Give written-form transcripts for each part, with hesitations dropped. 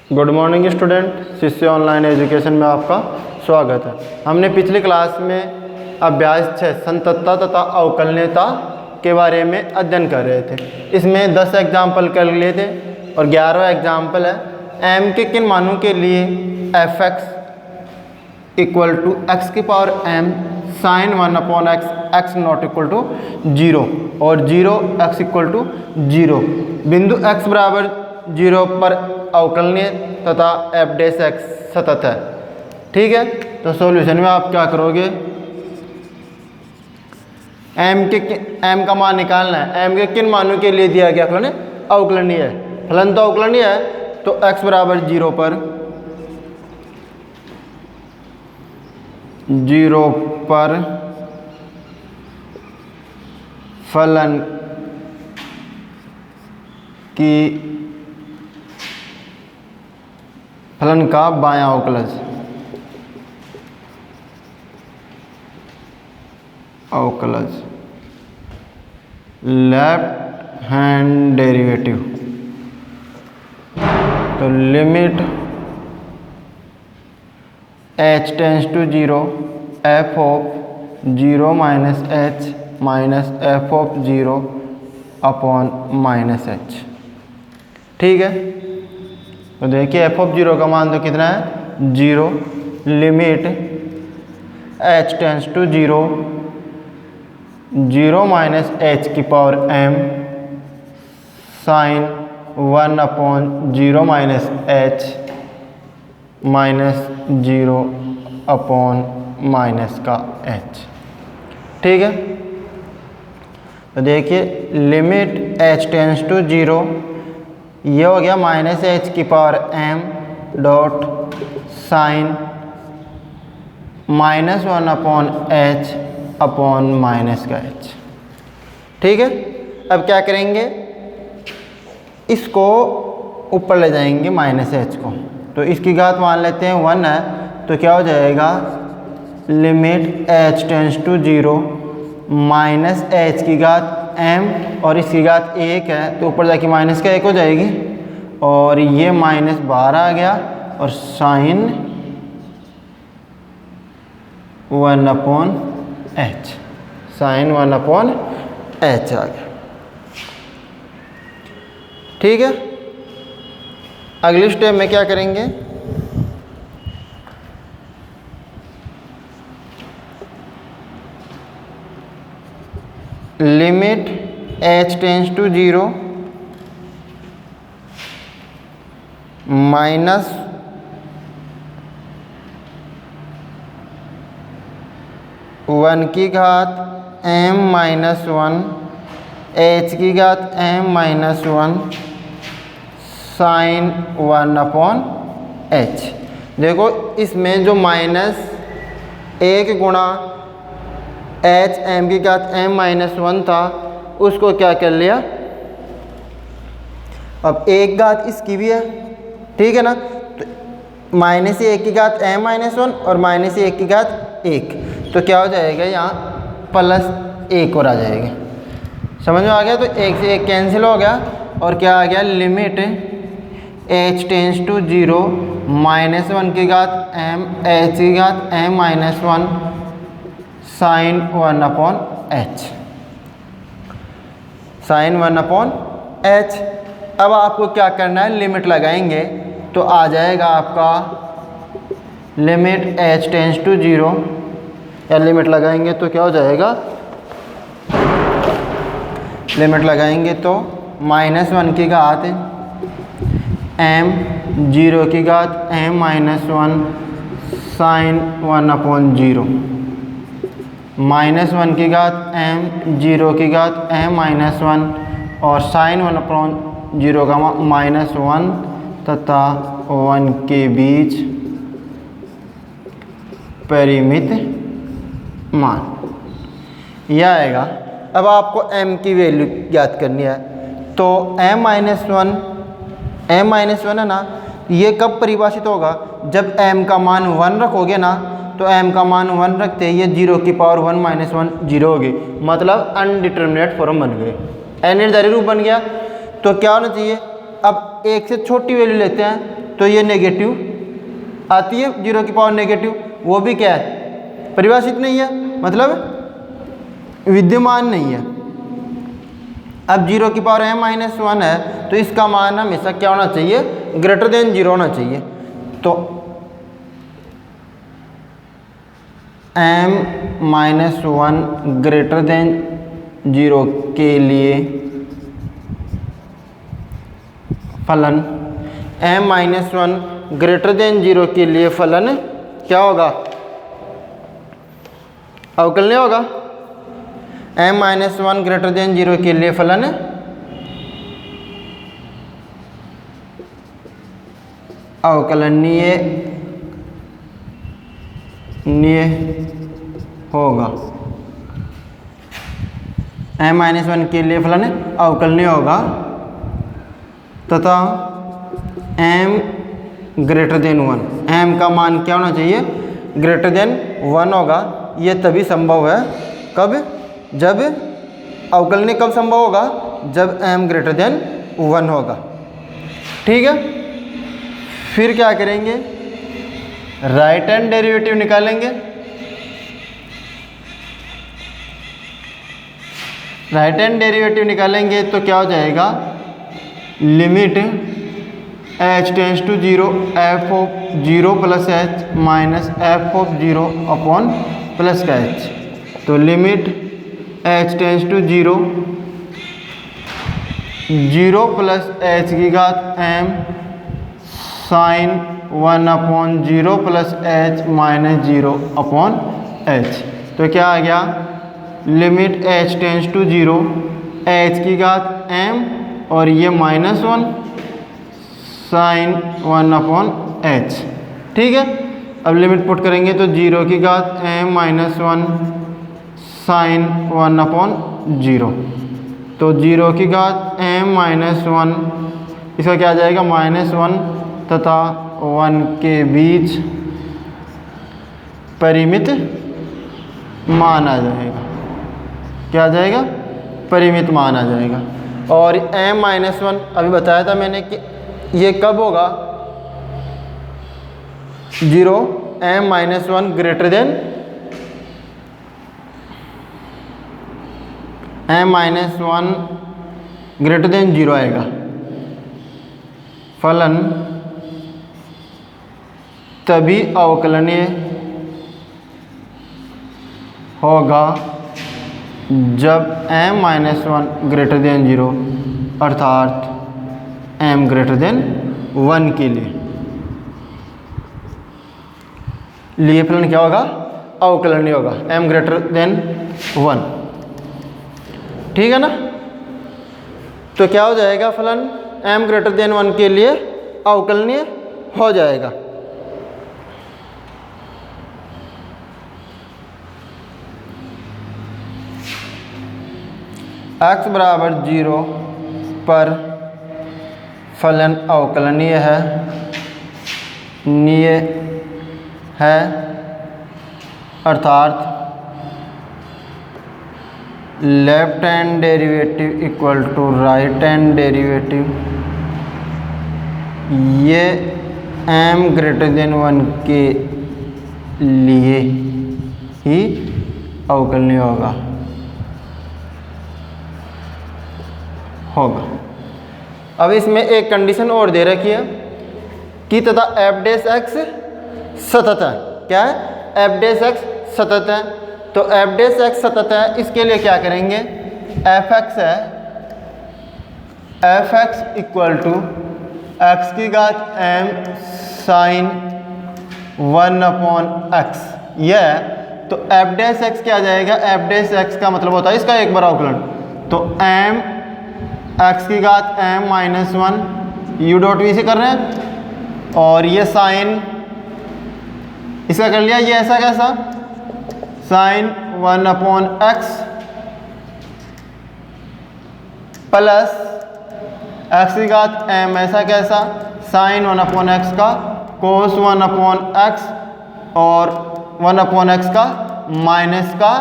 Good morning student, शिष्य online education में आपका स्वागत है। हमने पिछली क्लास में अभ्यास 6 संततता तथा अवकलनीयता के बारे में अध्ययन कर रहे थे। इसमें 10 एग्जाम्पल कर लिए थे और 11वां एग्जाम्पल है m के किन मानों के लिए f(x) इक्वल टू एक्स की power m sine 1/x x not equal to 0 और 0 x इक्वल टू 0 बिंदु x बराबर 0 पर अवकलनीय तथा f' सतत है। ठीक है, तो सॉल्यूशन में आप क्या करोगे, m का मान निकालना है। m के किन मानों के लिए दिया गया फलन अवकलनीय है। फलन तो अवकलनीय है, तो x बराबर 0 पर फलन का बायां अवकलज लेफ्ट हैंड डेरिवेटिव। तो limit h tends to 0 f of 0 minus h minus f of 0 upon minus h। ठीक है, तो देखिए f ऑफ 0 का मान तो कितना है 0। Limit h tends to 0 minus h की power m sine 1/0 minus h minus 0 upon minus का h। ठीक है, तो देखिए लिमिट h टेंस टू 0, ये हो गया माइनस h की power m dot sine -1/h upon minus का h। ठीक है, अब क्या करेंगे, इसको ऊपर ले जाएंगे माइनस h को, तो इसकी घात मान लेते हैं 1 है, तो क्या हो जाएगा limit h tends to 0 minus h की घात m और इसकी घात 1 है, तो ऊपर जाके माइनस का 1 हो जाएगी और ये माइनस बाहर आ गया और साइन 1/h साइन 1/h आ गया। ठीक है, अगली स्टेप में क्या करेंगे, limit h tends to 0 minus 1 की घात m माइनस 1 h की घात m माइनस 1 साइन 1/h। देखो इसमें जो माइनस 1 गुणा h m की घात m माइनस 1 था, उसको क्या कर लिया, अब एक घात इसकी भी है। ठीक है ना, तो माइनस 1 की घात m माइनस 1 और माइनस 1 की घात 1, तो क्या हो जाएगा यहाँ प्लस 1 और आ जाएगा। समझ में आ गया, तो 1 से 1 कैंसिल हो गया और क्या आ गया limit h tends to 0 minus 1 की घात m h की घात m minus 1 sign 1/h sign 1/h। अब आपको क्या करना है, लिमिट लगाएंगे तो आ जाएगा आपका लिमिट h टेंस टू 0, या लिमिट लगाएंगे तो क्या हो जाएगा, लिमिट लगाएंगे तो माइनस 1 की घात m 0 की घात m माइनस 1 साइन 1/0 माइनस 1 की घात m 0 की घात m माइनस 1 और साइन 1/0 का माइनस 1 तथा 1 के बीच परिमित मान यह आएगा। अब आपको m की वैल्यू ज्ञात करनी है, तो m माइनस 1 है ना, ये कब परिभाषित होगा, जब m का मान 1 रखोगे ना, तो m का मान 1 रखते ही ये 0 की पावर 1 माइनस 1 0 होगी, मतलब अनडिटर्मिनेट फॉर्म बन गए, अनिर्धारित रूप बन गया। तो क्या होना चाहिए, अब एक से छोटी वैल्यू लेते हैं तो ये नेगेटिव आती है, 0 की पावर नेगेटिव, वो भी क्या है, परिभाषित नहीं है, मतलब विद्यमान नहीं है। अब 0 की पावर m-1 है तो इसका मान हमेशा क्या होना चाहिए, ग्रेटर देन 0 होना चाहिए। तो m-1 ग्रेटर देन 0 के लिए फलन, m-1 ग्रेटर देन 0 के लिए फलन क्या होगा, अवकलनीय होगा। m-1 ग्रेटर देन 0 के लिए फलन अवकलनीय होगा। m-1 के लिए फलन अवकलनीय होगा तथा m ग्रेटर देन 1, m का मान क्या होना चाहिए, ग्रेटर देन 1 होगा। ये तभी संभव है, कब, जब अवकलनीय कब संभव होगा, जब m ग्रेटर देन 1 होगा। ठीक है, फिर क्या करेंगे, राइट हैंड डेरिवेटिव निकालेंगे। राइट हैंड डेरिवेटिव निकालेंगे तो क्या हो जाएगा, limit h tends to 0 f of 0 plus h minus f of 0 upon plus का h। तो limit h tends to 0 plus h की घात m sine 1 upon 0 plus h minus 0 upon h। तो क्या आ गया, limit h tends to 0 h की घात m और ये -1 साइन 1 अपॉन h। ठीक है, अब लिमिट पुट करेंगे तो 0 की घात m माइनस 1 साइन 1 अपॉन 0। तो 0 की घात m माइनस 1, इसका क्या आ जाएगा, -1 तथा 1 के बीच परिमित मान आ जाएगा। क्या आ जाएगा, परिमित मान आ जाएगा। और m-1 अभी बताया था मैंने कि ये कब होगा, 0 m-1 greater than m-1 greater than 0 आएगा। फलन तभी अवकलनीय होगा जब m-1 ग्रेटर देन 0 अर्थात m ग्रेटर देन 1 के लिए फलन क्या होगा, अवकलनीय होगा, m ग्रेटर देन 1। ठीक है ना, तो क्या हो जाएगा, फलन m ग्रेटर देन 1 के लिए अवकलनीय हो जाएगा। x बराबर 0 पर फलन अवकलनीय है अर्थात left hand derivative equal to right hand derivative, ये m ग्रेटर देन 1 के लिए ही अवकलनीय होगा। अब इसमें एक कंडीशन और दे रखी है कि तथा f डैश x सतत है। क्या है, f डैश x सतत है। तो f डैश x सतत है, इसके लिए क्या करेंगे, f(x) है, f(x) इक्वल टू x की घात m साइन 1 अपॉन x। यह है, तो f डैश x क्या आ जाएगा, f डैश x का मतलब होता है इसका एक बार अवकलन। तो m x की घात m minus 1 u dot v से कर रहे हैं, और ये साइन इसका कर लिया, ये ऐसा कैसा, sine 1 upon x plus x की घात m ऐसा कैसा, साइन 1 अपॉन x का कोस 1 अपॉन x और 1 अपॉन x का माइनस का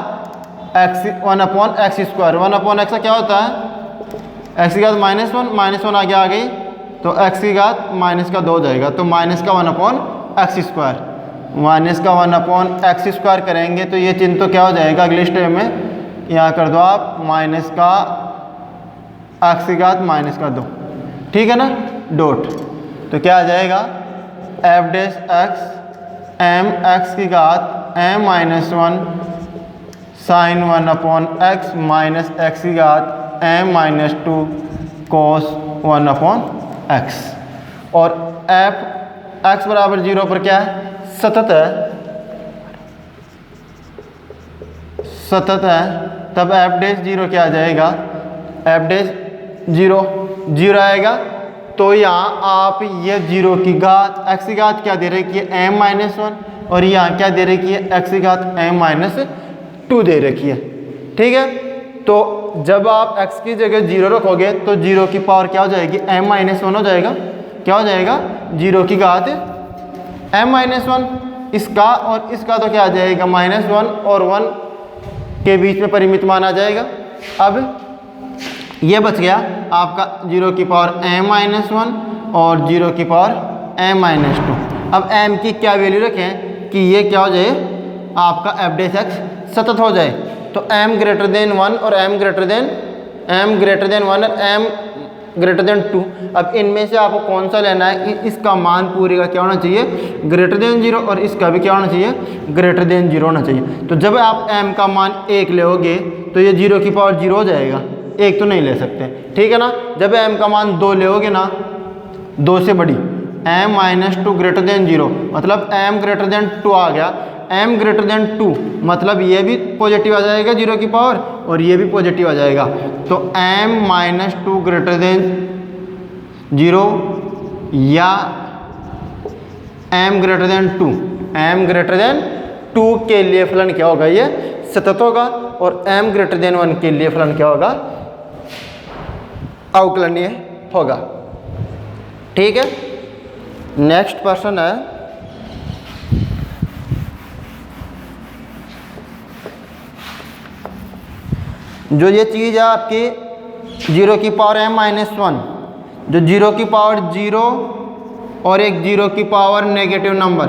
x 1 upon x square. 1 upon x का क्या होता है, x की घात -1 आगे आ गई तो एक्स की घात माइनस का 2 हो जाएगा, तो माइनस का 1/x², माइनस का 1/x² करेंगे तो ये चिन्ह तो क्या हो जाएगा अगले स्टेप में, यहाँ कर दो आप माइनस का x की घात माइनस का 2, ठीक है ना, डॉट। तो क्या आ जाएगा f' m x की घात m-1 sin 1/x minus x की घात m-2 cos 1/x। और f x बराबर 0 पर क्या है, सतत है, सतत है, तब f' क्या आ जाएगा, f' 0 आएगा। तो यहाँ आप ये 0 की घात x की घात क्या दे रखी है m-1, और यहाँ क्या दे रखी है x की घात m-2 दे रखी है, ठीक है। तो जब आप x की जगह 0 रखोगे तो 0 की पावर क्या हो जाएगी m-1 हो जाएगा, क्या हो जाएगा 0 की घात m-1, इसका और इसका तो क्या आ जाएगा -1 और 1 के बीच में परिमित मान आ जाएगा। अब ये बच गया आपका 0 की पावर m-1 और 0 की पावर m-2। अब m की क्या वैल्यू रखें कि ये क्या हो जाए आपका f' सतत हो जाए, तो m greater than 1 और m greater than 1 और m greater than 2। अब इनमें से आपको कौन सा लेना है, इसका मान पूरे का क्या होना चाहिए greater than 0 और इसका भी क्या होना चाहिए greater than 0 होना चाहिए। तो जब आप m का मान 1 लोगे तो ये 0 की पावर 0 हो जाएगा, 1 तो नहीं ले सकते, ठीक है ना। जब m का मान 2 लोगे ना, 2 से बड़ी m-2 greater than 0 मतलब m greater than 2 आ गया, m greater than 2 मतलब ये भी पॉजिटिव आ जाएगा 0 की पावर और ये भी पॉजिटिव आ जाएगा। तो m-2 greater than 0 या m greater than 2, m greater than 2 के लिए फलन क्या होगा, ये सतत होगा, और m greater than 1 के लिए फलन क्या होगा, अवकलनीय होगा, ठीक है। नेक्स्ट प्रश्न है, जो ये चीज़ है आपकी 0 की पावर m-1, जो 0 की पावर 0 और एक 0 की पावर नेगेटिव नंबर,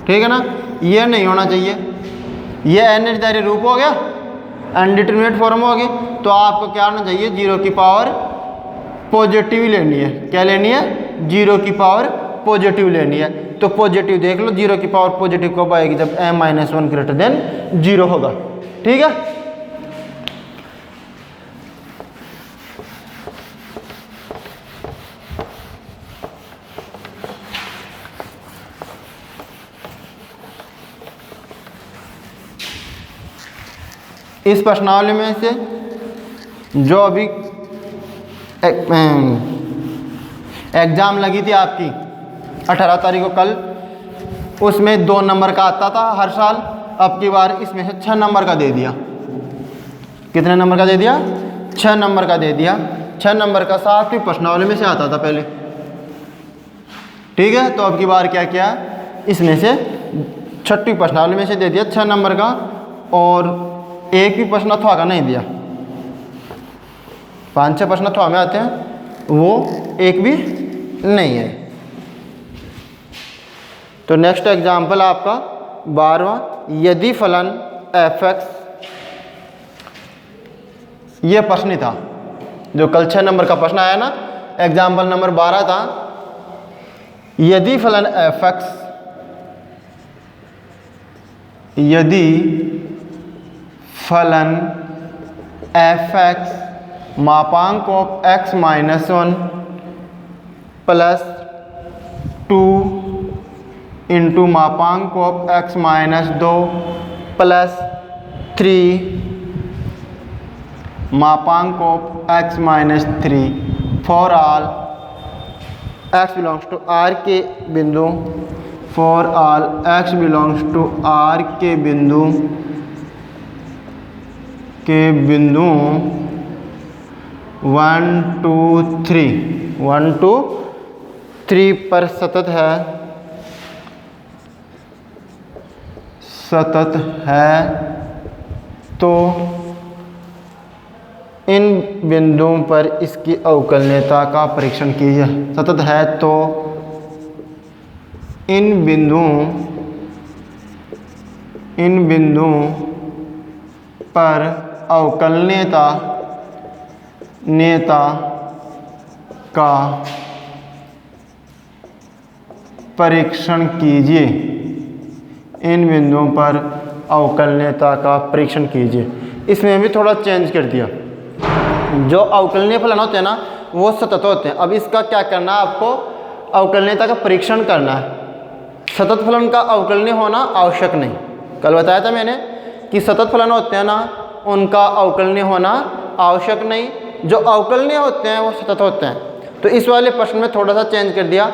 ठीक है ना, ये नहीं होना चाहिए, ये अनिर्धारित रूप हो गया, अनडिटरमिनेट फॉर्म हो गई। तो आपको क्या होना चाहिए 0 की पावर पॉजिटिव लेनी है, क्या लेनी है 0 की पावर पॉजिटिव लेनी है। तो पॉजिटिव देख लो, 0 की पावर पॉजिटिव कब आएगी, जब m-1 greater than 0 होगा, ठीक है। इस प्रश्नावली में से जो अभी एग्ज़ाम लगी थी आपकी 18 तारीख को कल, उसमें 2 नंबर का आता था हर साल, अब की बार इसमें से 6 नंबर का दे दिया। कितने नंबर का दे दिया, 6 नंबर का दे दिया। 6 नंबर का 7वीं प्रश्नावली में से आता था पहले, ठीक है। तो अब की बार क्या किया, इसमें से 6वीं प्रश्नावली में से दे दिया 6 नंबर का, और एक भी प्रश्न अथवा का नहीं दिया। 5-6 प्रश्न अथवा में आते हैं, वो एक भी नहीं है। तो नेक्स्ट एग्जाम्पल आपका 12वां, यदि फलन f(x), ये प्रश्न ही था जो कल 6 नंबर का प्रश्न आया ना, एग्जाम्पल नंबर 12 था, यदि फलन f(x), यदि फलन f(x) मापांक ऑफ x-1 + 2 इंटू मापांक ऑफ x-2 + 3 मापांक of x-3 for all x belongs to R के बिंदु, for all x belongs to R के बिंदु 1, 2, 3 पर सतत है, तो इन बिंदुओं पर इसकी अवकलनीयता का परीक्षण कीजिए। सतत है तो इन बिंदुओं पर अवकलनीयता का परीक्षण कीजिए। इन बिंदुओं पर अवकलनीयता का परीक्षण कीजिए। इसमें भी थोड़ा चेंज कर दिया। जो अवकलनीय फलन होते हैं ना वो सतत होते हैं। अब इसका क्या करना है, आपको अवकलनीयता का परीक्षण करना है। सतत फलन का अवकलनीय होना आवश्यक नहीं। कल बताया था मैंने कि सतत फलन होते हैं ना उनका अवकलनीय होना आवश्यक नहीं, जो अवकलनीय होते हैं वो सतत होते हैं। तो इस वाले प्रश्न में थोड़ा सा चेंज कर दिया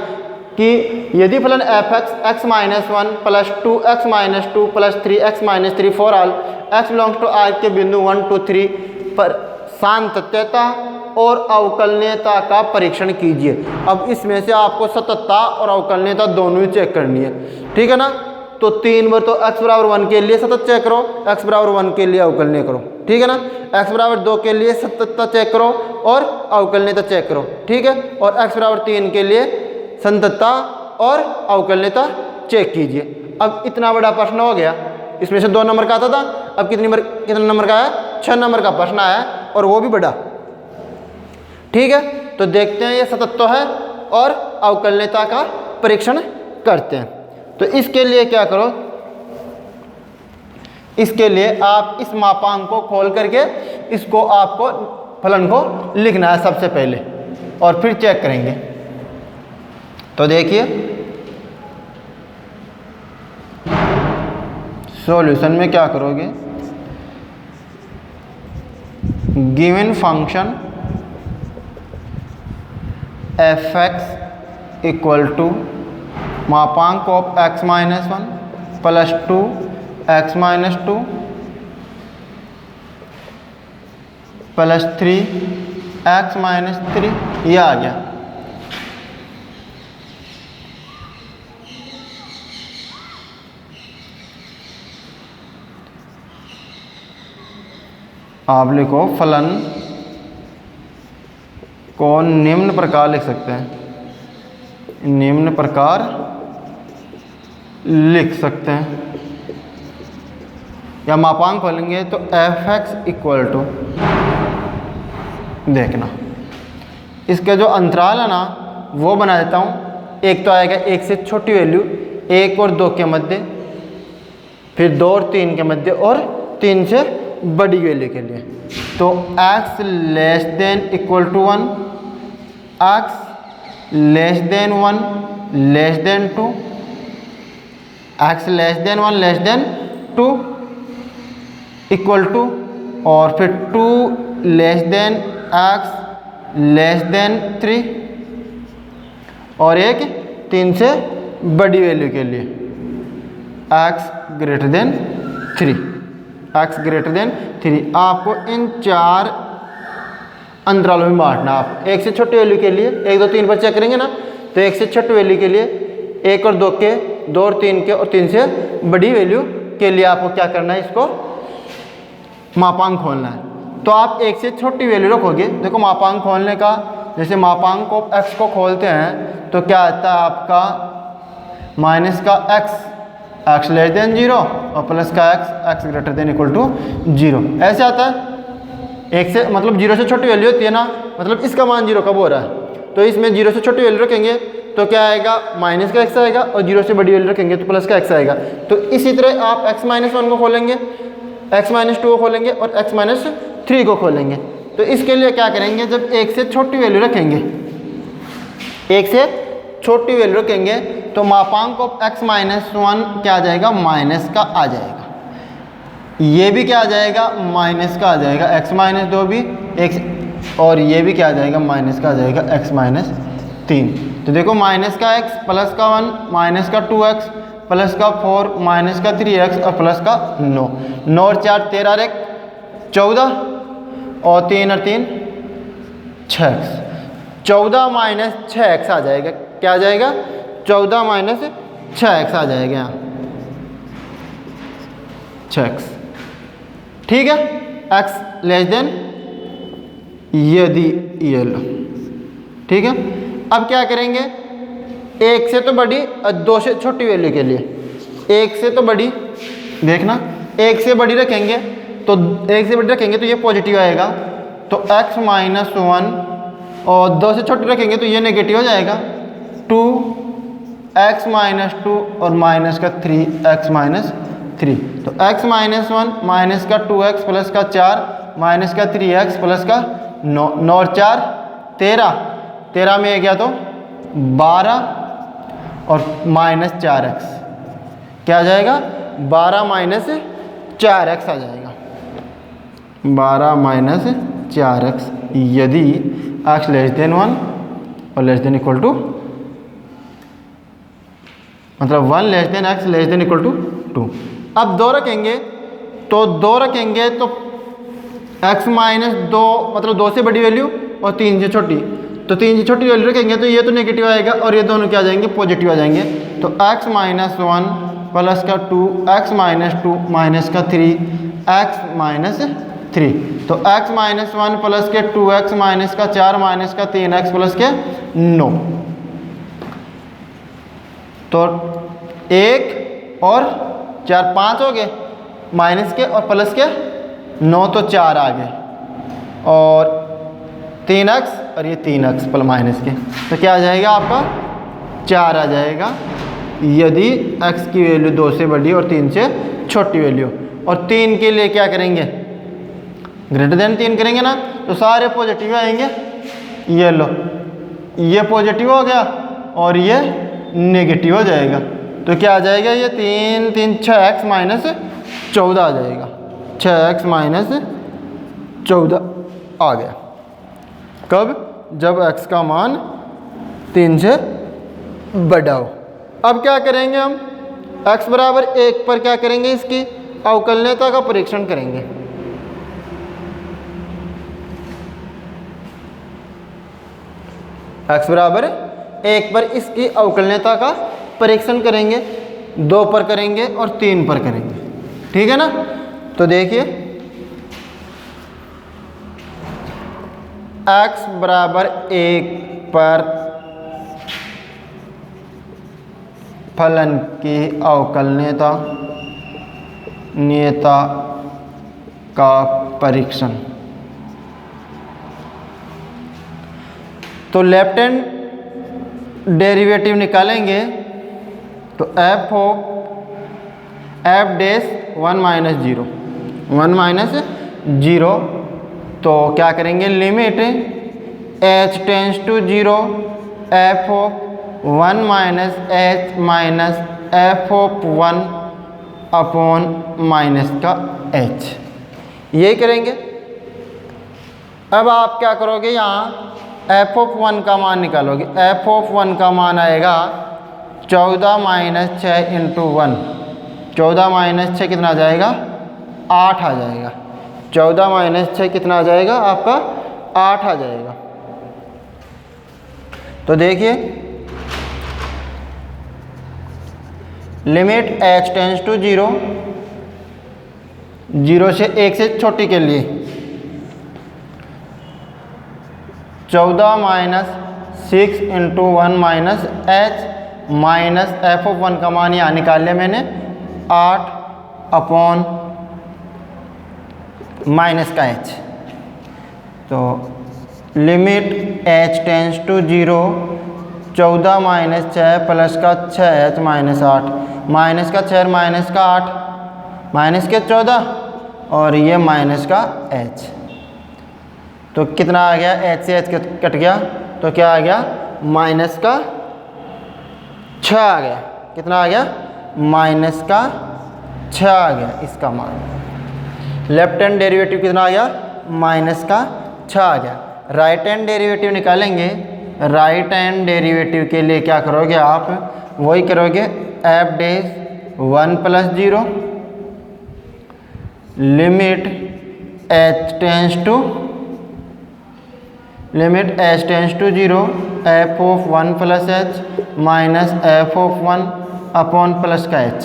कि यदि फलन f x -1 + 2x - 2 + 3x - 3 for all x belongs to R के बिंदु 1 2 3 पर सातत्यता और अवकलनीयता का परीक्षण कीजिए। अब इसमें से आपको सततता और अवकलनीयता दोनों ही चेक करनी है, ठीक है ना। तो 3 बार तो x बराबर 1 के लिए सतत चेक करो, x बराबर 1 के लिए अवकलनीय करो, ठीक है ना। x बराबर 2 के लिए सततता चेक करो और अवकलनीयता चेक करो, ठीक है। और x बराबर 3 के लिए संततता और अवकलनीयता चेक कीजिए। अब इतना बड़ा प्रश्न हो गया। इसमें से 2 नंबर का आता था, अब कितने नंबर का आया? 6 नंबर का प्रश्न आया और वो भी बड़ा, ठीक है। तो देखते हैं ये सतत तो है और अवकलनीयता का परीक्षण करते हैं। तो इसके लिए क्या करो, इसके लिए आप इस मापांक को खोल करके इसको आपको फलन को लिखना है सबसे पहले और फिर चेक करेंगे। तो देखिए सॉल्यूशन में क्या करोगे, given function f(x) equal to मापांक ऑफ x - 1 + 2x - 2 + 3x - 3 ये आ गया। आप लिखो फलन को निम्न प्रकार लिख सकते हैं, निम्न प्रकार लिख सकते हैं। या मापांक खोलेंगे तो f(x) इक्वल टू, देखना इसके जो अंतराल है ना वो बना देता हूँ। एक तो आएगा 1 से छोटी वैल्यू, 1 और 2 के मध्य, फिर 2 और 3 के मध्य और 3 से बड़ी वैल्यू के लिए। तो x less than equal to 1, x less than 1 less than 2, x less than 1 less than 2 equal to, और फिर 2 less than x less than 3 और एक 3 से बड़ी वैल्यू के लिए x greater then 3, x greater then 3। आपको इन 4 अंतरालों में बांटना। आप 1 से छोटी वैल्यू के लिए 1 2 3 पर चेक करेंगे ना, तो 1 से छोटी वैल्यू के लिए 1 और 2 के, 2 और 3 के, और 3 से बड़ी वैल्यू के लिए आपको क्या करना है, इसको मापांक खोलना है। तो आप 1 से छोटी वैल्यू रखोगे। देखो मापांक खोलने का, जैसे मापांक को x को खोलते हैं तो क्या आता है आपका माइनस का x लेस देन 0 और प्लस का x greater than equal to 0, ऐसे आता है। 1 से मतलब 0 से छोटी वैल्यू होती है ना, मतलब इसका मान 0 कब हो रहा है, तो इसमें 0 से छोटी वैल्यू रखेंगे तो क्या आएगा, माइनस का x आएगा, और 0 से बड़ी वैल्यू रखेंगे तो प्लस का x आएगा। तो इसी तरह आप x - 1 को खोलेंगे, x - 2 को खोलेंगे और x - 3 को खोलेंगे। तो इसके लिए क्या करेंगे, जब 1 से छोटी वैल्यू रखेंगे, 1 से छोटी वैल्यू रखेंगे तो मापांक ऑफ x - 1 क्या आ जाएगा, माइनस का आ जाएगा। ये भी क्या आ जाएगा, माइनस का आ जाएगा, x - 2 भी एक, और ये भी क्या आ जाएगा, माइनस का आ जाएगा, x - 3। तो देखो माइनस का x प्लस का 1 माइनस का 2x प्लस का 4 माइनस का 3x और प्लस का 9, 9 और 4 13 और 1 14 और 3 और 3 6x, 14 माइनस 6x आ जाएगा। क्या आ जाएगा, 14 माइनस 6x आ जाएगा यहाँ, 6x, ठीक है। x लेस देन यदि ये लो, ठीक है। अब क्या करेंगे, 1 से तो बड़ी और 2 से छोटी वैल्यू के लिए 1 से तो बड़ी, देखना 1 से बड़ी रखेंगे तो 1 से बड़ी रखेंगे तो ये पॉजिटिव आएगा, तो x माइनस 1, और 2 से छोटी रखेंगे तो ये नेगेटिव हो जाएगा 2 x माइनस 2 और माइनस का 3 x माइनस 3, तो x माइनस 1 माइनस का 2x प्लस का 4 माइनस का 3x प्लस का 9, 9 और 4 13, 13 में ये गया तो 12 और माइनस 4x, क्या आ जाएगा 12 माइनस 4x आ जाएगा, 12 माइनस 4x यदि x लेस देन 1 और लेस देन इक्वल टू, मतलब 1 less than x less than equal to 2। अब 2 रखेंगे तो 2 रखेंगे तो x माइनस 2 मतलब 2 से बड़ी वैल्यू और 3 से छोटी, तो 3 से छोटी वैल्यू रखेंगे तो ये तो नेगेटिव आएगा और ये दोनों क्या आ जाएंगे, पॉजिटिव आ जाएंगे, तो x माइनस 1 प्लस का 2 x माइनस 2 माइनस का 3 x माइनस 3, तो x माइनस 1 प्लस के 2x माइनस का 4 माइनस का 3x प्लस के 9, तो 1 और 4 5 हो गए, माइनस के और प्लस के 9 तो 4 आ गए, और 3x और ये 3x प्लस माइनस के, तो क्या आ जाएगा आपका 4 आ जाएगा यदि x की वैल्यू 2 से बड़ी और 3 से छोटी वैल्यू, और 3 के लिए क्या करेंगे, ग्रेटर देन 3 करेंगे ना, तो सारे पॉजिटिव आएंगे, ये लो ये पॉजिटिव हो गया और ये नेगेटिव हो जाएगा, तो क्या आ जाएगा, ये 3 3 6x माइनस 14 आ जाएगा, 6x माइनस 14 आ गया, कब, जब x का मान 3 से बड़ा हो। अब क्या करेंगे हम, x बराबर 1 पर क्या करेंगे, इसकी अवकलनीयता का परीक्षण करेंगे, x बराबर 1 पर इसकी अवकलनीयता का परीक्षण करेंगे, 2 पर करेंगे और 3 पर करेंगे, ठीक है ना। तो देखिए x बराबर 1 पर फलन की अवकलनीयता का परीक्षण, तो लेफ्ट हैंड डेरिवेटिव निकालेंगे, तो f डैश 1 माइनस 0 1 माइनस 0, तो क्या करेंगे, limit h tends to 0 f of 1 minus h minus f of 1 upon minus का h, यही करेंगे। अब आप क्या करोगे, यहाँ f ऑफ 1 का मान निकालोगे, f ऑफ 1 का मान आएगा 14 माइनस 6 इंटू 1, 14 माइनस 6 कितना आ जाएगा, 8 आ जाएगा, 14 माइनस 6 कितना आ जाएगा आपका, 8 आ जाएगा। तो देखिए लिमिट h टेंस टू 0, 0 से 1 से छोटी के लिए 14 minus 6 into 1 minus h minus f of 1 का मान यहाँ निकाल लिया मैंने 8 अपॉन माइनस का h, तो limit h tends to 0, 14 minus 6 plus का 6h माइनस 8, माइनस का 6 माइनस का 8 माइनस के 14 और ये माइनस का h, तो कितना आ गया, h से h कट गया, तो क्या आ गया, माइनस का 6 आ गया, कितना आ गया, माइनस का 6 आ गया इसका मान। लेफ्ट हैंड डेरिवेटिव कितना आ गया, माइनस का 6 आ गया। राइट हैंड डेरिवेटिव निकालेंगे, राइट हैंड डेरिवेटिव के लिए क्या करोगे आप, वही करोगे f dash 1 plus 0 limit h tends to 0 f of 1 plus h minus f of 1 upon plus का h,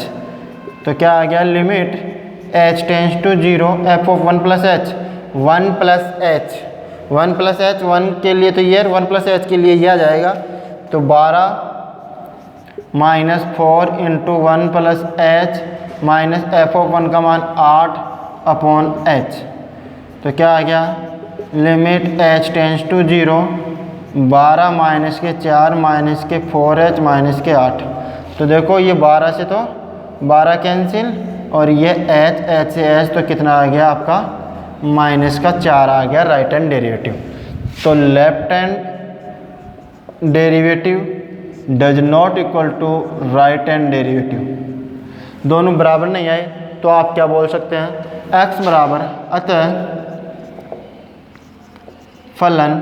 तो क्या आ गया, limit h tends to 0 f of 1 plus h, 1 plus h 1 plus h, 1 के लिए तो ये, 1 प्लस एच के लिए ये आ जाएगा। तो 12 minus 4 into 1 plus H minus f of 1 का मान 8 अपॉन एच। तो क्या आ गया, limit h tends to 0, 12 minus के 4 माइनस के 4h माइनस के 8। तो देखो ये 12 से तो 12 कैंसिल, और ये h से h, तो कितना आ गया आपका, माइनस का 4 आ गया राइट हैंड डेरिवेटिव। तो left hand derivative does not equal to right hand derivative. दोनों बराबर नहीं आए तो आप क्या बोल सकते हैं, x बराबर, अतः फलन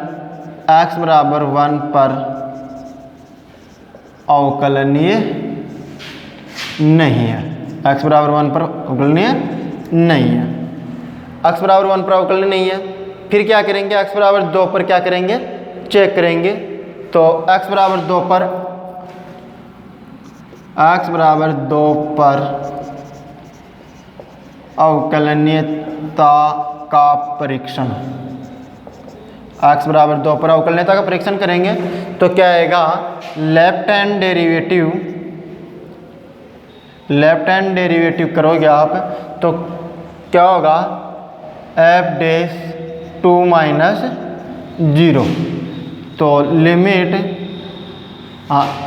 x बराबर 1 पर अवकलनीय नहीं है। x बराबर 1 पर अवकलनीय नहीं है। x बराबर 1 पर अवकलनीय नहीं है, फिर क्या करेंगे, x बराबर 2 पर क्या करेंगे, चेक करेंगे। तो x बराबर 2 पर, x बराबर 2 पर अवकलनीयता का परीक्षण, x बराबर 2 पर अवकलनीयता का परीक्षण करेंगे तो क्या आएगा, लेफ्ट हैंड डेरिवेटिव करोगे आप तो क्या होगा, f डैश 2 माइनस 0। तो लिमिट,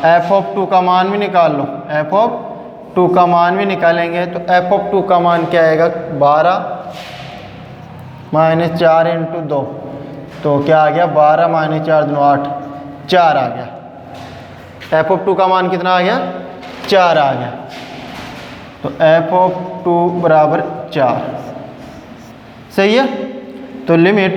f ऑफ 2 का मान भी निकाल लो, f ऑफ 2 का मान भी निकालेंगे तो f ऑफ 2 का मान क्या आएगा, 12 माइनस 4 इंटू 2। तो क्या आ गया, 12 माइनस 4 2 8, 4 आ गया। f ऑफ 2 का मान कितना आ गया, 4 आ गया। तो f ऑफ 2 बराबर 4, सही है। तो limit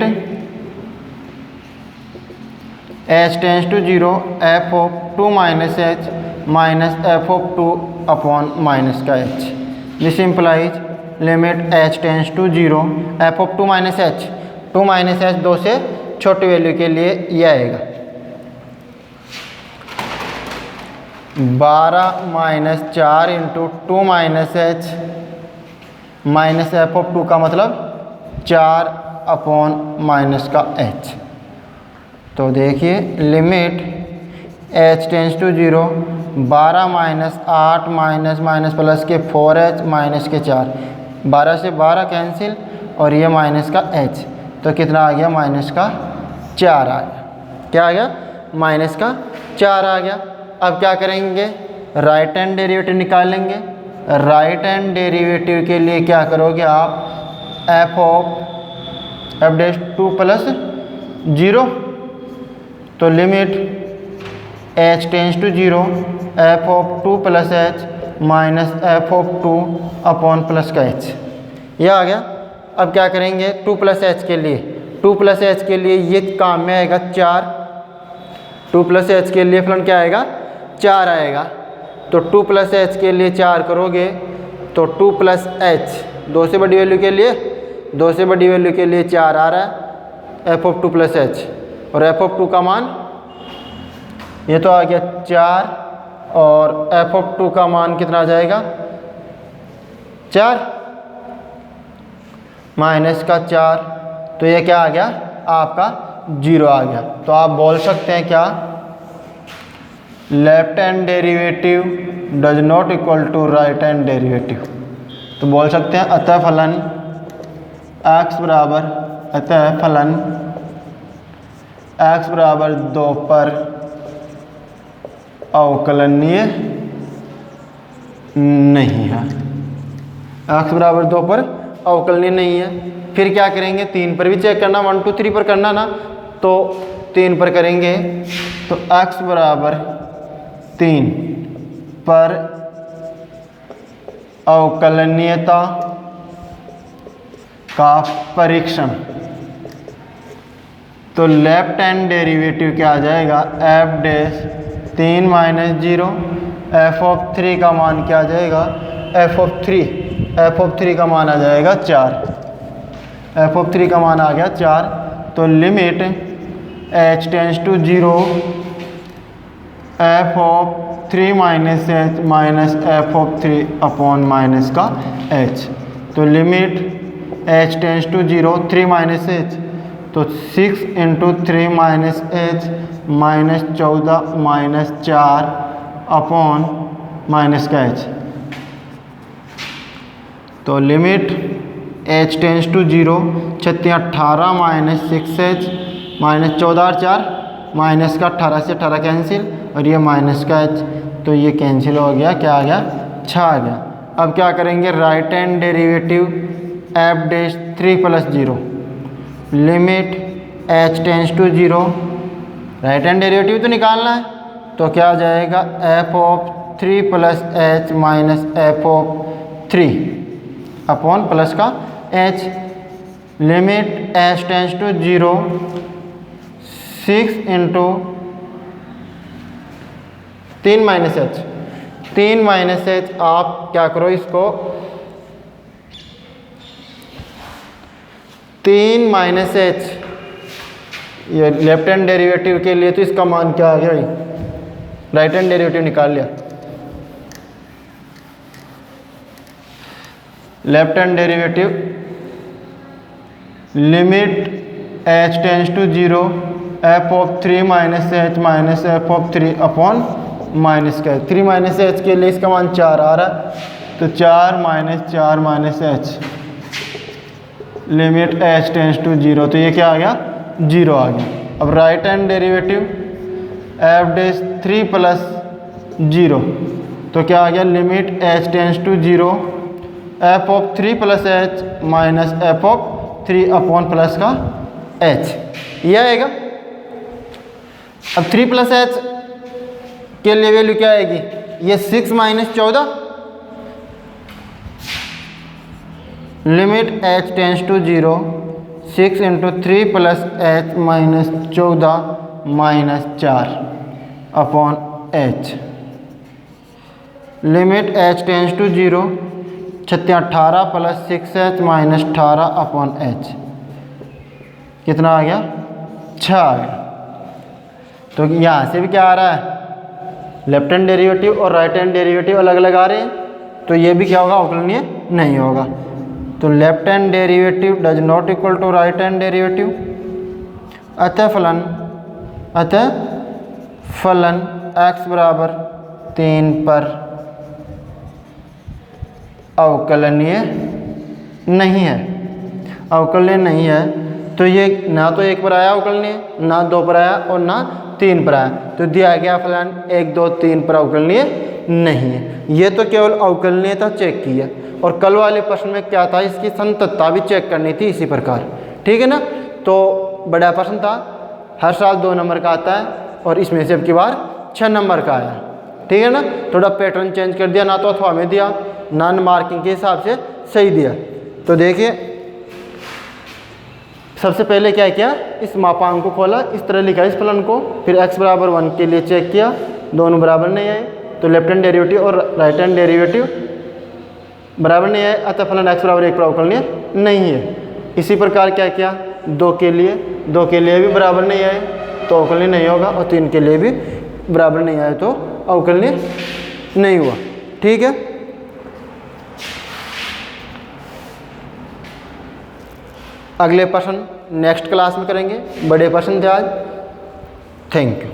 h tends to 0, f of 2 minus h minus f of 2 upon minus का h, this implies limit h tends to 0, f of 2 minus h, 2 minus h 2 से छोटी वैल्यू के लिए ये आएगा 12 minus 4 into 2 minus h minus f of 2 का मतलब 4 upon minus का h। तो देखिए limit h tends to 0, 12 minus 8 minus minus plus के 4h माइनस के 4, 12 से 12 कैंसिल और ये माइनस का h, तो कितना आ गया, माइनस का 4 आ गया। क्या आ गया, माइनस का 4 आ गया। अब क्या करेंगे, राइट हैंड डेरिवेटिव निकालेंगे। राइट हैंड डेरिवेटिव के लिए क्या करोगे आप, f डैश 2 प्लस 0। तो limit h tends to 0, f of 2 plus h minus f of 2 upon plus का h, यह आ गया। अब क्या करेंगे, 2 प्लस h के लिए, 2 प्लस h के लिए ये काम में आएगा 4, 2 प्लस h के लिए फलन क्या आएगा, 4 आएगा। तो 2 प्लस h के लिए 4 करोगे तो 2 प्लस h, 2 से बड़ी वैल्यू के लिए, 2 से बड़ी वैल्यू के लिए 4 आ रहा है, f ऑफ 2 प्लस h, और f ऑफ 2 का मान ये तो आ गया 4, और f ऑफ 2 का मान कितना आ जाएगा, 4 माइनस का 4, तो ये क्या आ गया आपका 0 आ गया। तो आप बोल सकते हैं क्या, left hand derivative does not equal to right hand derivative. तो बोल सकते हैं अतः फलन x बराबर, अतः फलन x बराबर 2 पर अवकलनीय नहीं है, x बराबर 2 पर अवकलनीय नहीं है। फिर क्या करेंगे, 3 पर भी चेक करना, 1 2 3 पर करना ना, तो 3 पर करेंगे तो x बराबर 3 पर अवकलनीयता का परीक्षण। तो लेफ्ट हैंड डेरिवेटिव क्या आ जाएगा, f dash 3 minus 0, f of 3 का मान क्या आ जाएगा, f ऑफ 3 का मान आ जाएगा 4, f ऑफ 3 का मान आ गया 4। तो limit h tends to 0, f of 3 minus h minus f of 3 upon minus का h। तो limit h tends to 0, 3 minus h तो 6 into 3 minus h minus 14 minus 4 upon minus का एच। तो limit h tends to 0, 36 18 minus 6h minus 14 और 4 minus का 18 से 18 cancel और ये माइनस का h, तो ये कैंसिल हो गया, क्या आ गया 6 आ गया। अब क्या करेंगे, right hand derivative f dash 3 plus 0 limit h tends to 0, right hand derivative तो निकालना है, तो क्या आ जाएगा f of 3 plus h minus f of 3 upon plus का h। Limit h tends to 0, 6 into 3 minus h, 3 minus h, आप क्या करो इसको 3 माइनस एच, ये लेफ्ट हैंड डेरिवेटिव के लिए तो इसका मान क्या आ गया भाई, राइट हैंड डेरिवेटिव निकाल लिया। Left hand derivative limit h tends to 0 f of 3 minus h minus f of 3 upon minus का 3 माइनस एच के लिए इसका मान 4 आ रहा है, तो 4 minus h limit h tends to 0, तो ये क्या आ गया 0 आ गया। अब right hand derivative f dash 3 plus 0, तो क्या आ गया limit h tends to 0 f of 3 plus h minus f of 3 upon plus का h, ये आएगा। अब 3 प्लस h के लिए वैल्यू क्या आएगी, ये 6 minus 14 limit h tends to 0, 6 into 3 plus h minus 14 minus 4 upon h। Limit h tends to 0, 36 18 plus 6h minus 18 upon h, कितना आ गया 6 आ गया। तो यहाँ से भी क्या आ रहा है, लेफ्ट हैंड डेरिवेटिव और राइट हैंड डेरिवेटिव अलग अलग आ रहे हैं, तो ये भी क्या होगा अवकलनीय नहीं होगा। तो left hand derivative does not equal to right hand derivative, अतः फलन x बराबर 3 पर अवकलनीय नहीं है, अवकलनीय नहीं है। तो ये ना तो 1 पर आया अवकलनीय, ना 2 पर आया और ना 3 पर आया, तो दिया गया फलन 1 2 3 पर अवकलनीय नहीं है। ये तो केवल अवकलनीयता चेक की है, और कल वाले प्रश्न में क्या था, इसकी संततता भी चेक करनी थी इसी प्रकार, ठीक है ना। तो बड़ा प्रश्न था, हर साल 2 नंबर का आता है और इसमें से अब की बार 6 नंबर का आया, ठीक है ना। थोड़ा पैटर्न चेंज कर दिया, ना तो अथवा में दिया, ना मार्किंग के हिसाब से सही दिया। तो देखिए सबसे पहले क्या किया, इस मापांक को खोला, इस तरह लिखा इस फलन को, फिर x बराबर 1 के लिए चेक किया, दोनों बराबर नहीं आए, तो लेफ्ट हैंड डेरिवेटिव और राइट हैंड डेरिवेटिव बराबर नहीं आए, अतः फलन x बराबर 1 पर अवकलनीय नहीं है। इसी प्रकार क्या किया, 2 के लिए भी बराबर नहीं आए तो अवकलनीय नहीं होगा, और 3 के लिए भी बराबर नहीं आए तो अवकलनीय नहीं हुआ, ठीक है। अगले प्रश्न नेक्स्ट क्लास में करेंगे, बड़े प्रश्न थे आज। Thank you.